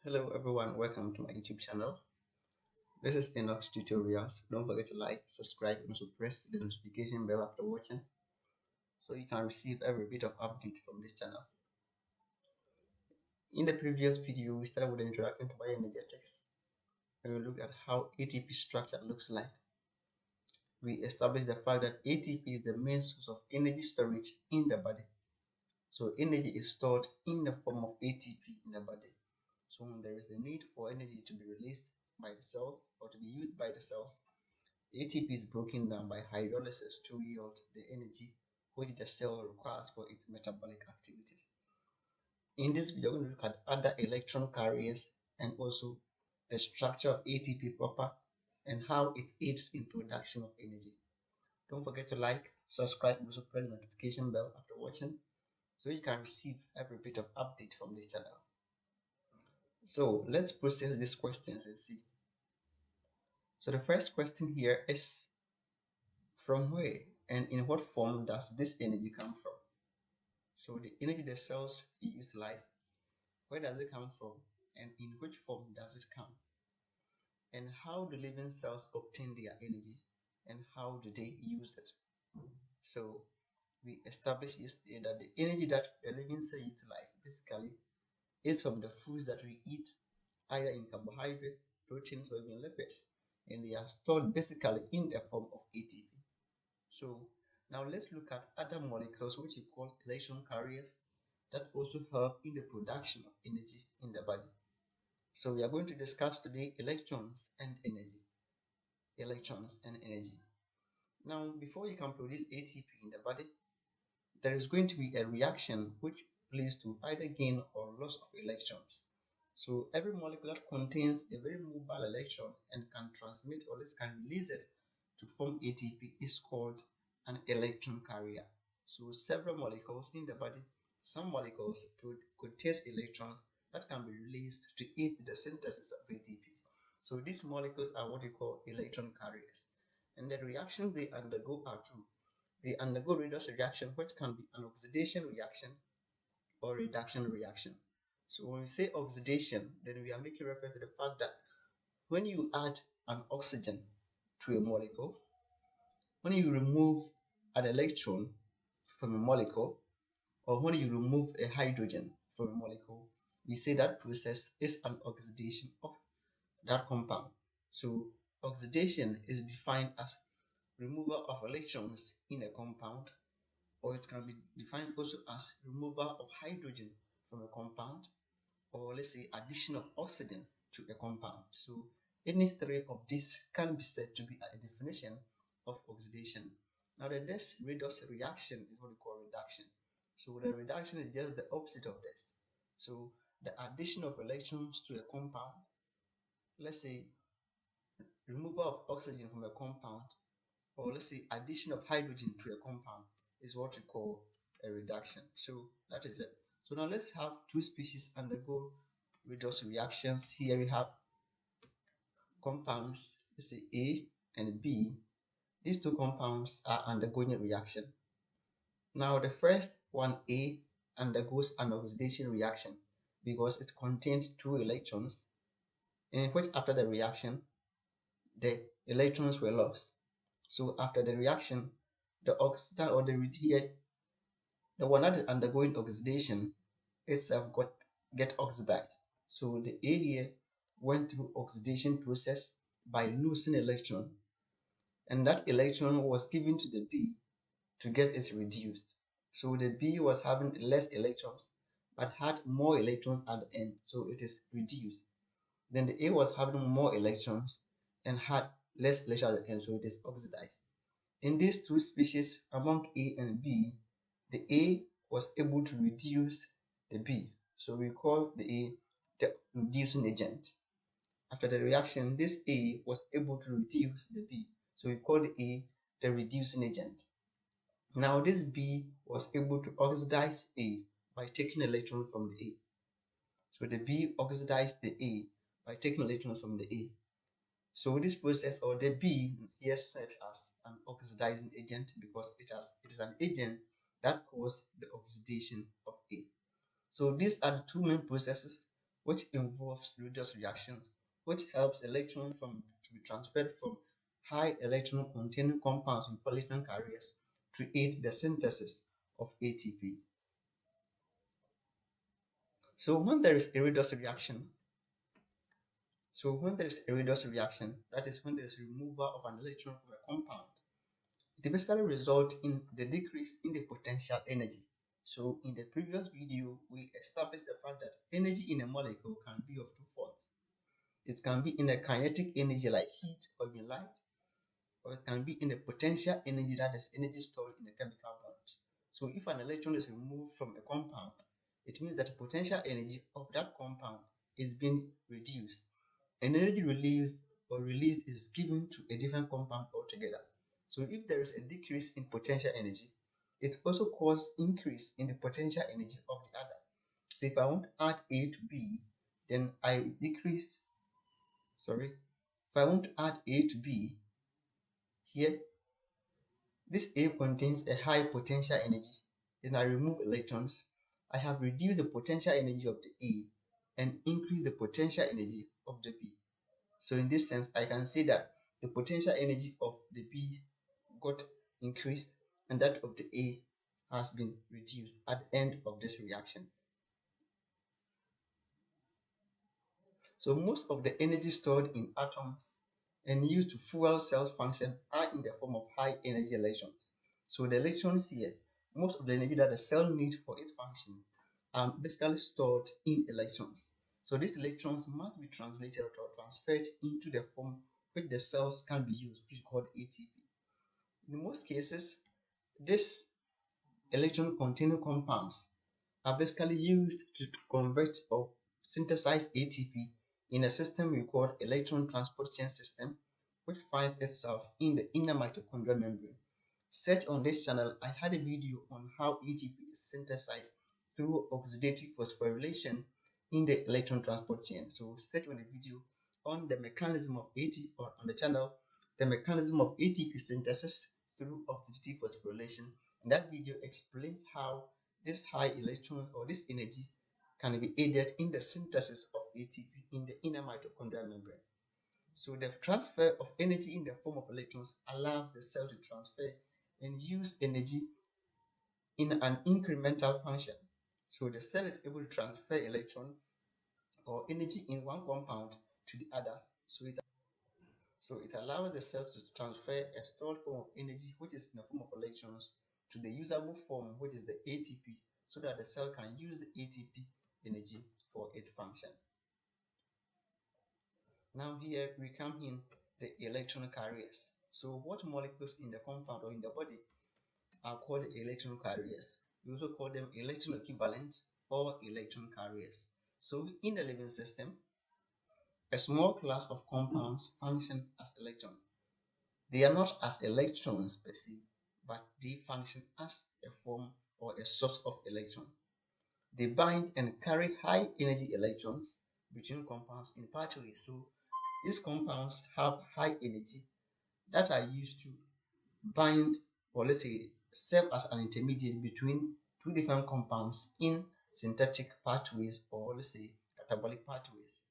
Hello everyone, welcome to my YouTube channel. This is Enoch's Tutorials. Don't forget to like, subscribe, and also press the notification bell after watching so you can receive every bit of update from this channel. In the previous video, we started with the introduction to bioenergetics and we looked at how ATP structure looks like. We established the fact that ATP is the main source of energy storage in the body. So energy is stored in the form of ATP in the body. So when there is a need for energy to be released by the cells or to be used by the cells, ATP is broken down by hydrolysis to yield the energy which the cell requires for its metabolic activities. In this video, we're going to look at other electron carriers and also the structure of ATP proper and how it aids in production of energy. Don't forget to like, subscribe, and also press the notification bell after watching so you can receive every bit of update from this channel. So let's process these questions and see. So the first question here is, from where and in what form does this energy come from? So the energy the cells utilize, where does it come from and in which form does it come? And how do living cells obtain their energy and how do they use it? So we established yesterday that the energy that the living cell utilize basically is from the foods that we eat, either in carbohydrates, proteins, or even lipids, and they are stored basically in the form of ATP. So now let's look at other molecules which we call electron carriers that also help in the production of energy in the body. So we are going to discuss today electrons and energy. Electrons and energy. Now before you can produce ATP in the body, there is going to be a reaction which leads to either gain or loss of electrons. So every molecule that contains a very mobile electron and can transmit or can release it to form ATP is called an electron carrier. So several molecules in the body, some molecules contain electrons that can be released to aid the synthesis of ATP. So these molecules are what we call electron carriers. And the reactions they undergo are two. They undergo redox reaction, which can be an oxidation reaction or reduction reaction. So when we say oxidation, then we are making reference to the fact that when you add an oxygen to a molecule, when you remove an electron from a molecule, or when you remove a hydrogen from a molecule, we say that process is an oxidation of that compound. So oxidation is defined as removal of electrons in a compound, or it can be defined also as removal of hydrogen from a compound, or let's say addition of oxygen to a compound. So any three of these can be said to be a definition of oxidation. Now the next redox reaction is what we call reduction. So the reduction is just the opposite of this. So the addition of electrons to a compound, let's say removal of oxygen from a compound, or let's say addition of hydrogen to a compound, is what we call a reduction. So that is it. So now let's have two species undergo redox reactions. Here we have compounds, let's say A and B. These two compounds are undergoing a reaction. Now the first one, A, undergoes an oxidation reaction because it contains two electrons, in which after the reaction the electrons were lost. So after the reaction, the oxidant or the one that is undergoing oxidation itself get oxidized. So the A here went through oxidation process by losing electron, and that electron was given to the B to get it reduced. So the B was having less electrons but had more electrons at the end, so it is reduced. Then the A was having more electrons and had less electrons at the end, so it is oxidized. In these two species among A and B, the A was able to reduce the B, so we call the A the reducing agent. After the reaction, this A was able to reduce the B, so we call the A the reducing agent. Now this B was able to oxidize A by taking electrons from the A. So the B oxidized the A by taking electrons from the A. So this process, or the B here, serves as an oxidizing agent because it is an agent that causes the oxidation of A. So these are the two main processes which involves redox reactions, which helps electrons to be transferred from high electron containing compounds with electron carriers to aid the synthesis of ATP. So when there is a redox reaction, that is when there is removal of an electron from a compound, it basically results in the decrease in the potential energy. So in the previous video, we established the fact that energy in a molecule can be of two forms. It can be in a kinetic energy like heat or even light, or it can be in a potential energy, that is energy stored in the chemical bonds. So if an electron is removed from a compound, it means that the potential energy of that compound is being reduced. And energy released is given to a different compound altogether. So if there is a decrease in potential energy, it also causes increase in the potential energy of the other. So if I want to add A to B, then I decrease, if I want to add A to B, here, this A contains a high potential energy. Then I remove electrons. I have reduced the potential energy of the A and increased the potential energy of the B. So in this sense, I can say that the potential energy of the B got increased and that of the A has been reduced at the end of this reaction. So most of the energy stored in atoms and used to fuel cell function are in the form of high energy electrons. So the electrons here, most of the energy that the cell needs for its function are basically stored in electrons. So these electrons must be translated or transferred into the form which the cells can be used, which is called ATP. In most cases, these electron containing compounds are basically used to convert or synthesize ATP in a system we call electron transport chain system, which finds itself in the inner mitochondrial membrane. Search on this channel, I had a video on how ATP is synthesized through oxidative phosphorylation in the electron transport chain. So search on the video on the mechanism of ATP, or on the channel, the mechanism of ATP synthesis through oxidative phosphorylation. And that video explains how this high electron or this energy can be aided in the synthesis of ATP in the inner mitochondrial membrane. So the transfer of energy in the form of electrons allows the cell to transfer and use energy in an incremental function. So the cell is able to transfer electron or energy in one compound to the other. So it allows the cell to transfer a stored form of energy, which is in the form of electrons, to the usable form, which is the ATP, so that the cell can use the ATP energy for its function. Now here we come in the electron carriers. So what molecules in the compound or in the body are called electron carriers? We also call them electron equivalent or electron carriers. So in the living system, a small class of compounds functions as electrons. They are not as electrons per se, but they function as a form or a source of electron. They bind and carry high energy electrons between compounds in pathways. So these compounds have high energy that are used to bind, or let's say serve as an intermediate between two different compounds in synthetic pathways, or let's say catabolic pathways.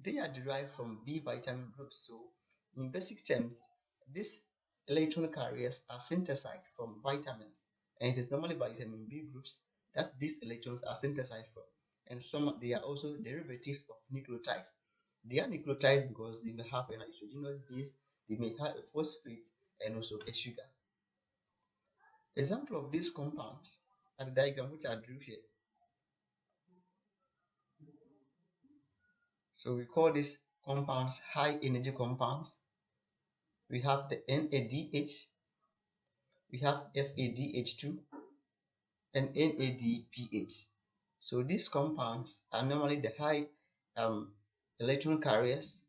They are derived from B vitamin groups. So in basic terms, these electron carriers are synthesized from vitamins, and it is normally vitamin B groups that these electrons are synthesized from. And they are also derivatives of nucleotides. They are nucleotides because they may have an nitrogenous base, they may have a phosphate, and also a sugar. Example of these compounds are the diagram which I drew here. So we call these compounds high energy compounds. We have the NADH, we have FADH2, and NADPH. So these compounds are normally the high electron carriers,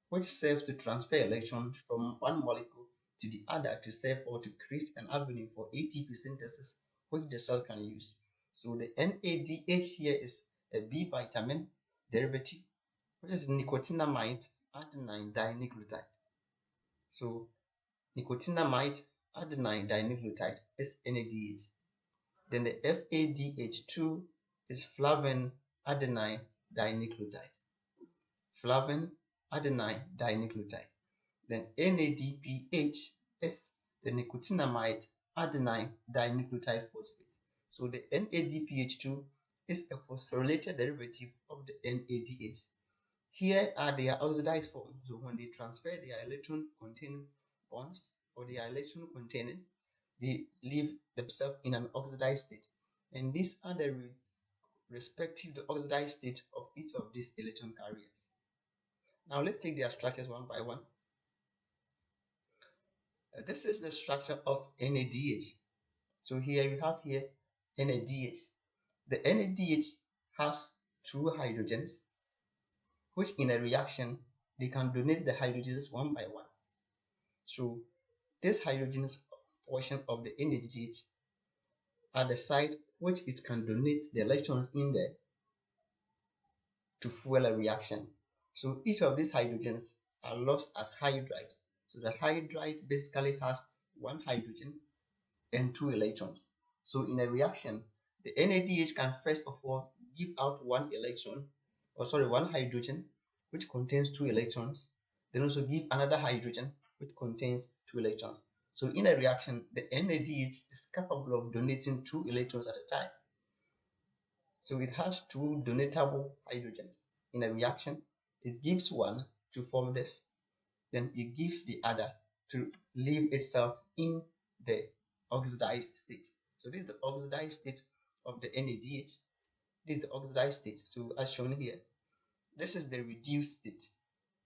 which serve to transfer electrons from one molecule to the other to serve or to create an avenue for ATP synthesis, which the cell can use. So the NADH here is a B vitamin derivative, which is nicotinamide adenine dinucleotide. So nicotinamide adenine dinucleotide is NADH. Then the FADH2 is flavin adenine dinucleotide, flavin adenine dinucleotide. Then NADPH is the nicotinamide adenine dinucleotide phosphate. So the NADPH2 is a phosphorylated derivative of the NADH. Here are their oxidized forms. So when they transfer their electron containing bonds or their electron containing, they leave themselves in an oxidized state. And these are the respective oxidized state of each of these electron carriers. Now let's take their structures one by one. This is the structure of NADH. So here you have here NADH. The NADH has two hydrogens, which in a reaction they can donate the hydrogens one by one. So this hydrogens portion of the NADH at the site which it can donate the electrons in there to fuel a reaction. So each of these hydrogens are lost as hydride. So the hydride basically has one hydrogen and two electrons. So in a reaction, the NADH can first of all give out one electron, one hydrogen, which contains two electrons, then also give another hydrogen, which contains two electrons. So in a reaction, the NADH is capable of donating two electrons at a time. So it has two donatable hydrogens. In a reaction, it gives one to form this, then it gives the other to leave itself in the oxidized state. So this is the oxidized state of the NADH. This is the oxidized state. So as shown here, this is the reduced state.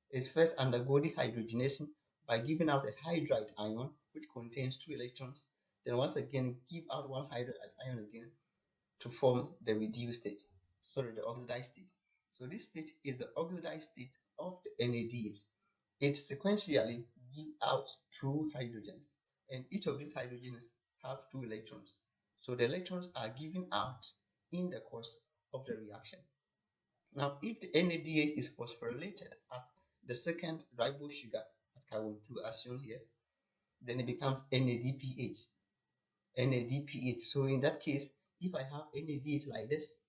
It first undergo dehydrogenation by giving out a hydride ion which contains two electrons. Then once again give out one hydride ion again to form the reduced state. Sorry, the oxidized state. So this state is the oxidized state of the NADH. It sequentially gives out two hydrogens, and each of these hydrogens have two electrons. So the electrons are given out in the course of the reaction. Now, if the NADH is phosphorylated at the second ribose sugar at carbon 2 as shown here, then it becomes NADPH. NADPH. So in that case, if I have NADH like this,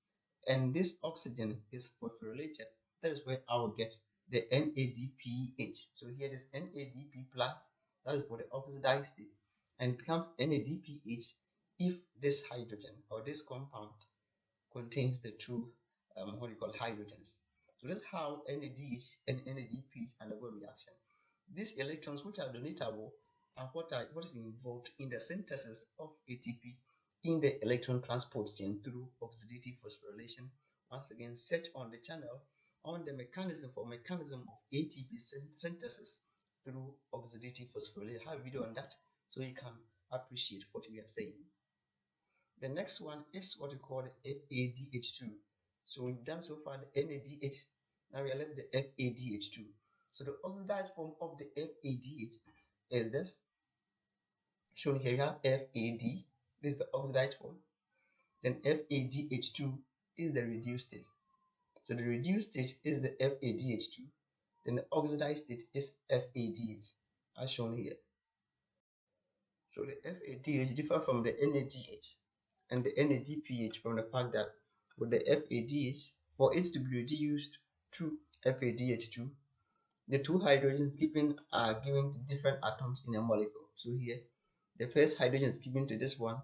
and this oxygen is phosphorylated, that is where I will get the NADPH. So here is NADP plus, that is for the oxidized state, and it becomes NADPH if this hydrogen or this compound contains the two hydrogens. So that's how NADH and NADPH undergo reaction. These electrons, which are donatable, are what is involved in the synthesis of ATP in the electron transport chain through oxidative phosphorylation. Once again, search on the channel on the mechanism of ATP synthesis through oxidative phosphorylation. I have a video on that, so you can appreciate what we are saying. The next one is what we call the FADH2. So we've done so far the NADH. Now we are left the FADH2. So the oxidized form of the FADH is this. Shown here, you have FAD. This is the oxidized form. Then FADH2 is the reduced state. So the reduced state is the FADH2. Then the oxidized state is FADH, as shown here. So the FADH differ from the NADH and the NADPH from the fact that with the FADH, for it to be reduced to FADH2, the two hydrogens given are given to different atoms in a molecule. So here, the first hydrogen is given to this one,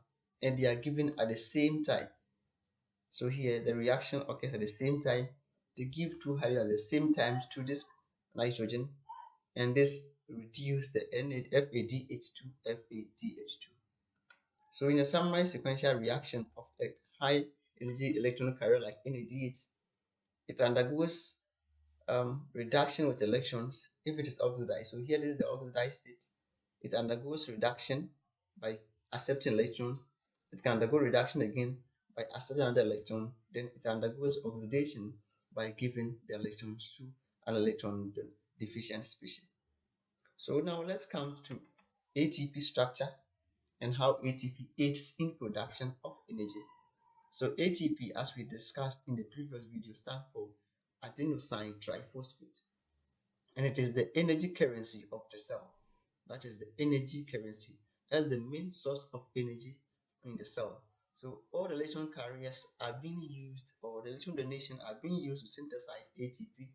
and they are given at the same time. So here, the reaction occurs at the same time. They give two hydrogens at the same time to this nitrogen, and this reduces the FADH to FADH2. So in a summarized sequential reaction of a high energy electron carrier like NADH, it undergoes reduction with electrons if it is oxidized. So here this is the oxidized state. It undergoes reduction by accepting electrons. It can undergo reduction again by accepting another electron. Then it undergoes oxidation by giving the electrons to an electron deficient species. So now let's come to ATP structure and how ATP aids in production of energy. So ATP, as we discussed in the previous video, stands for adenosine triphosphate, and it is the energy currency of the cell. That is the energy currency. That's the main source of energy in the cell. So all the electron carriers are being used, or the electron donation are being used to synthesize ATP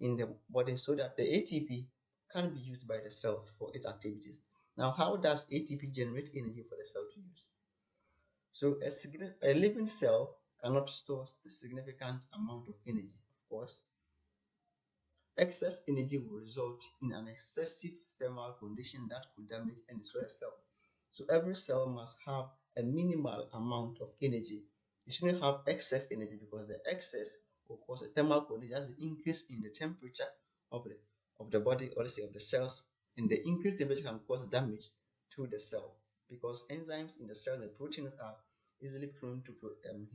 in the body so that the ATP can be used by the cells for its activities. Now, how does ATP generate energy for the cell to use? So a living cell cannot store the significant amount of energy. Of course, excess energy will result in an excessive thermal condition that could damage and destroy a cell. So every cell must have a minimal amount of energy. It shouldn't have excess energy because the excess will cause a thermal condition, that's the increase in the temperature of the body, or let's say of the cells, and the increased temperature can cause damage to the cell because enzymes in the cell and proteins are easily prone to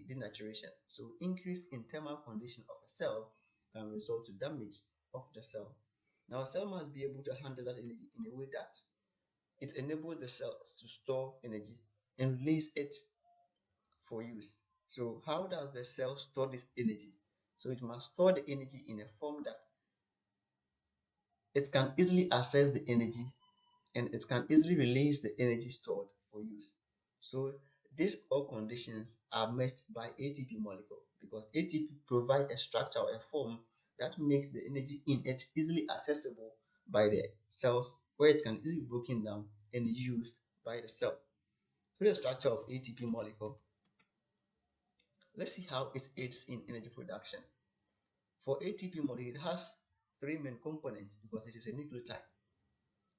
denaturation. So increase in thermal condition of a cell can result to damage of the cell. Now a cell must be able to handle that energy in a way that it enables the cells to store energy and release it for use. So how does the cell store this energy? So it must store the energy in a form that it can easily access the energy and it can easily release the energy stored for use. So these all conditions are met by ATP molecule because ATP provides a structure or a form that makes the energy in it easily accessible by the cells, where it can easily be broken down and used by the cell. So the structure of ATP molecule, let's see how it aids in energy production. For ATP molecule, it has three main components because it is a nucleotide.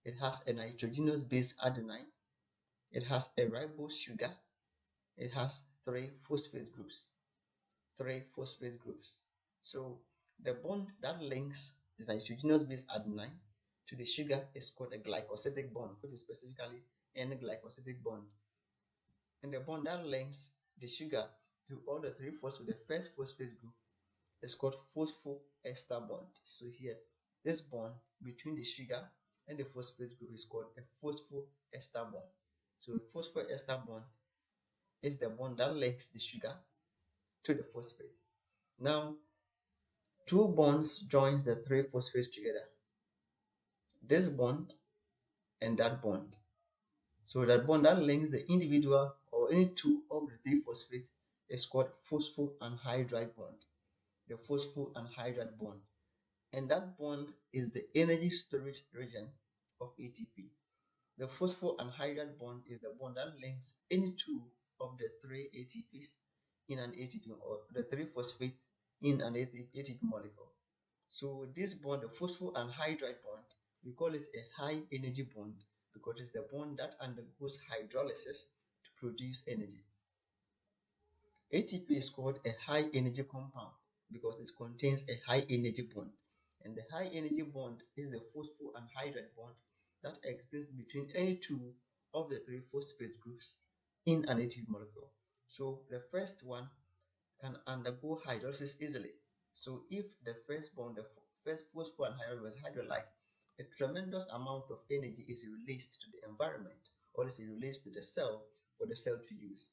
It has a nitrogenous base adenine, it has a ribose sugar, it has three phosphate groups. So the bond that links the nitrogenous base adenine to the sugar is called a glycosidic bond, which is specifically N-glycosidic bond. And the bond that links the sugar to all the three phosphates, the first phosphate group, is called phosphoester bond. So here, this bond between the sugar and the phosphate group is called a phosphoester bond. So the phosphoester bond is the bond that links the sugar to the phosphate. Now, two bonds joins the three phosphates together. This bond and that bond. So that bond that links the individual or any two of the three phosphates is called phosphoanhydride bond. The phosphoanhydride bond. And that bond is the energy storage region of ATP. The phosphoanhydride bond is the bond that links any two of the three ATPs in an ATP, or the three phosphates in an ATP molecule. So this bond, the phosphoanhydride bond, we call it a high energy bond because it's the bond that undergoes hydrolysis to produce energy. ATP is called a high energy compound because it contains a high energy bond. And the high energy bond is the phosphoanhydride bond that exists between any two of the three phosphate groups in an ATP molecule. So the first one can undergo hydrolysis easily. So if the first bond, the first phosphoanhydride was hydrolyzed, a tremendous amount of energy is released to the environment, or is released to the cell for the cell to use.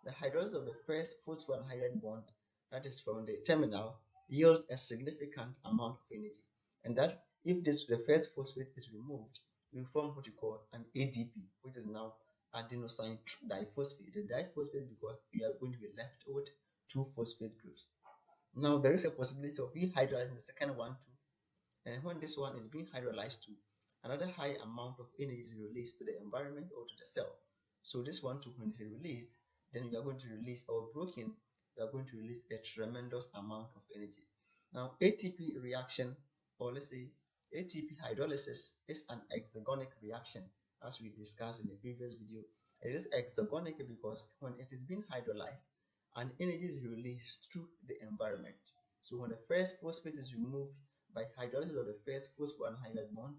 The hydrolysis of the first phosphoanhydride bond, that is from the terminal, yields a significant amount of energy. And that if the first phosphate is removed, we form what we call an ADP, which is now adenosine diphosphate. The diphosphate because we are going to be left with two phosphate groups. Now there is a possibility of rehydrolyzing the second one too. And when this one is being hydrolyzed too, another high amount of energy is released to the environment or to the cell. So this one too, when it's released, then we are going to release, or broken, we are going to release a tremendous amount of energy. Now ATP reaction, or let's say ATP hydrolysis, is an exergonic reaction, as we discussed in the previous video. It is exergonic because when it is being hydrolyzed, an energy is released through the environment. So when the first phosphate is removed by hydrolysis of the first phosphoanhydride bond,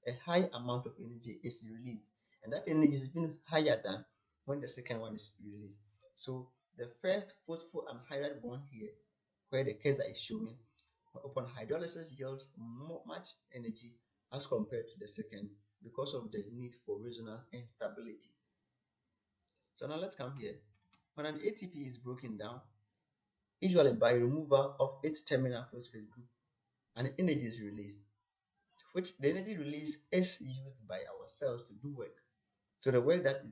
a high amount of energy is released, and that energy is being higher than when the second one is released. So the first phosphoanhydride bond here, where the cursor is showing, upon hydrolysis yields much energy as compared to the second because of the need for resonance and stability. So now let's come here. When an ATP is broken down, usually by removal of its terminal phosphate group, an energy is released, which the energy released is used by our cells to do work. So the work that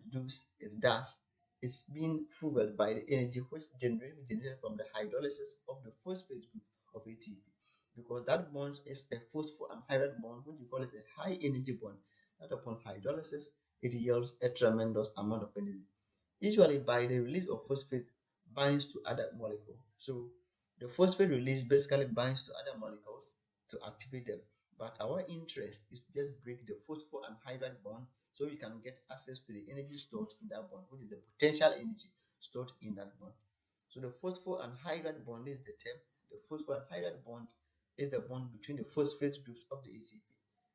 it does is being fueled by the energy which is generated from the hydrolysis of the phosphate group of ATP. Because that bond is a phosphor and hydride bond, which we call it a high energy bond, that upon hydrolysis it yields a tremendous amount of energy. Usually by the release of phosphate binds to other molecules. So the phosphate release basically binds to other molecules to activate them. But our interest is to just break the phosphor and hydride bond so we can get access to the energy stored in that bond, which is the potential energy stored in that bond. So the phosphor and hydride bond is the term. The phosphor and hydride bond is the bond between the phosphate groups of the ATP.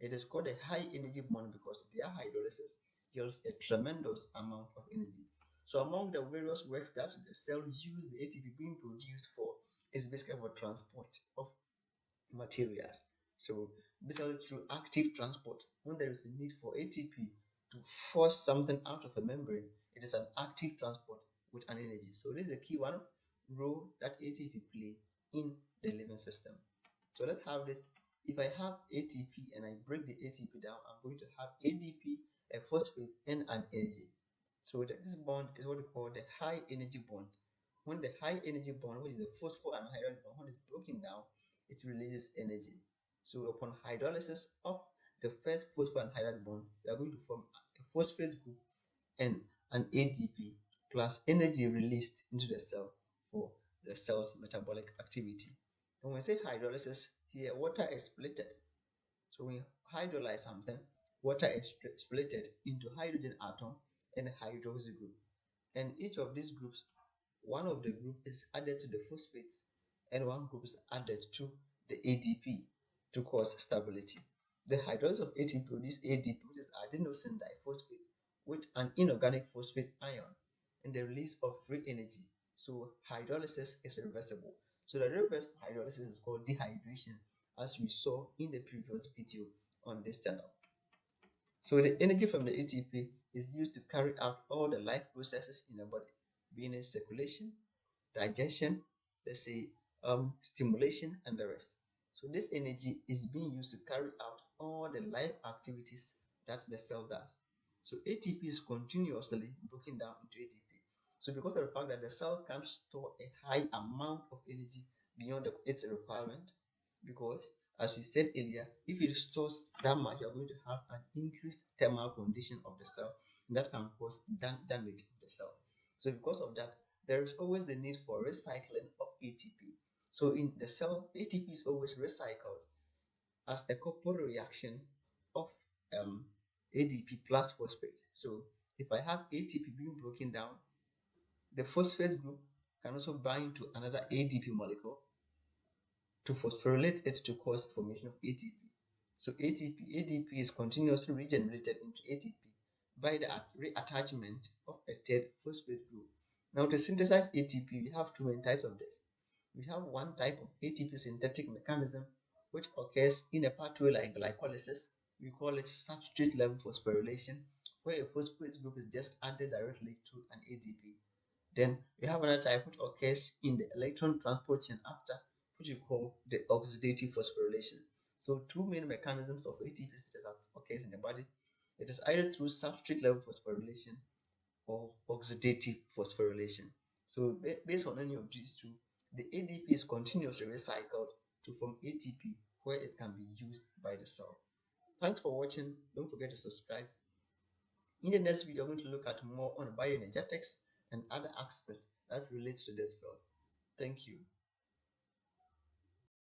It is called a high energy bond because their hydrolysis yields a tremendous amount of energy. So among the various works that the cell use the ATP being produced for is basically for transport of materials. So basically through active transport, when there is a need for ATP to force something out of a membrane, it is an active transport with an energy. So this is the key one role that ATP play in the living system. So let's have this. If I have ATP and I break the ATP down, I'm going to have ADP, a phosphate, and an energy. So this bond is what we call the high energy bond. When the high energy bond, which is the phosphor and hydrogen bond, when it's broken down, it releases energy. So upon hydrolysis of the first phosphor and hydrogen bond, we are going to form a phosphate group and an ADP plus energy released into the cell for the cell's metabolic activity. And when we say hydrolysis, here water is splitted. So when you hydrolyze something, water is splitted into hydrogen atom and a hydroxy group. And each of these groups, one of the group is added to the phosphates and one group is added to the ADP to cause stability. The hydrolysis of ATP produces ADP, which is adenosine diphosphate, with an inorganic phosphate ion and the release of free energy. So hydrolysis is reversible. So the reverse of hydrolysis is called dehydration, as we saw in the previous video on this channel. So the energy from the ATP is used to carry out all the life processes in the body, being in circulation, digestion, let's say stimulation, and the rest. So this energy is being used to carry out all the life activities that the cell does. So ATP is continuously broken down into ATP. So because of the fact that the cell can't store a high amount of energy beyond its requirement, because as we said earlier, if it stores that much, you're going to have an increased thermal condition of the cell, and that can cause damage of the cell. So because of that, there is always the need for recycling of ATP. So in the cell, ATP is always recycled as a coupled reaction of ADP plus phosphate. So if I have ATP being broken down, the phosphate group can also bind to another ADP molecule to phosphorylate it to cause formation of ATP. So ADP is continuously regenerated into ATP by the reattachment of a third phosphate group. Now to synthesize ATP, we have two main types of this. We have one type of ATP synthetic mechanism which occurs in a pathway like glycolysis. We call it substrate level phosphorylation, where a phosphate group is just added directly to an ADP. Then we have another type which occurs in the electron transport chain after, which we call the oxidative phosphorylation. So two main mechanisms of ATP synthesis occurs in the body. It is either through substrate level phosphorylation or oxidative phosphorylation. So based on any of these two, the ADP is continuously recycled to form ATP where it can be used by the cell. Thanks for watching. Don't forget to subscribe. In the next video, I'm going to look at more on bioenergetics and other aspects that relate to this field. Thank you.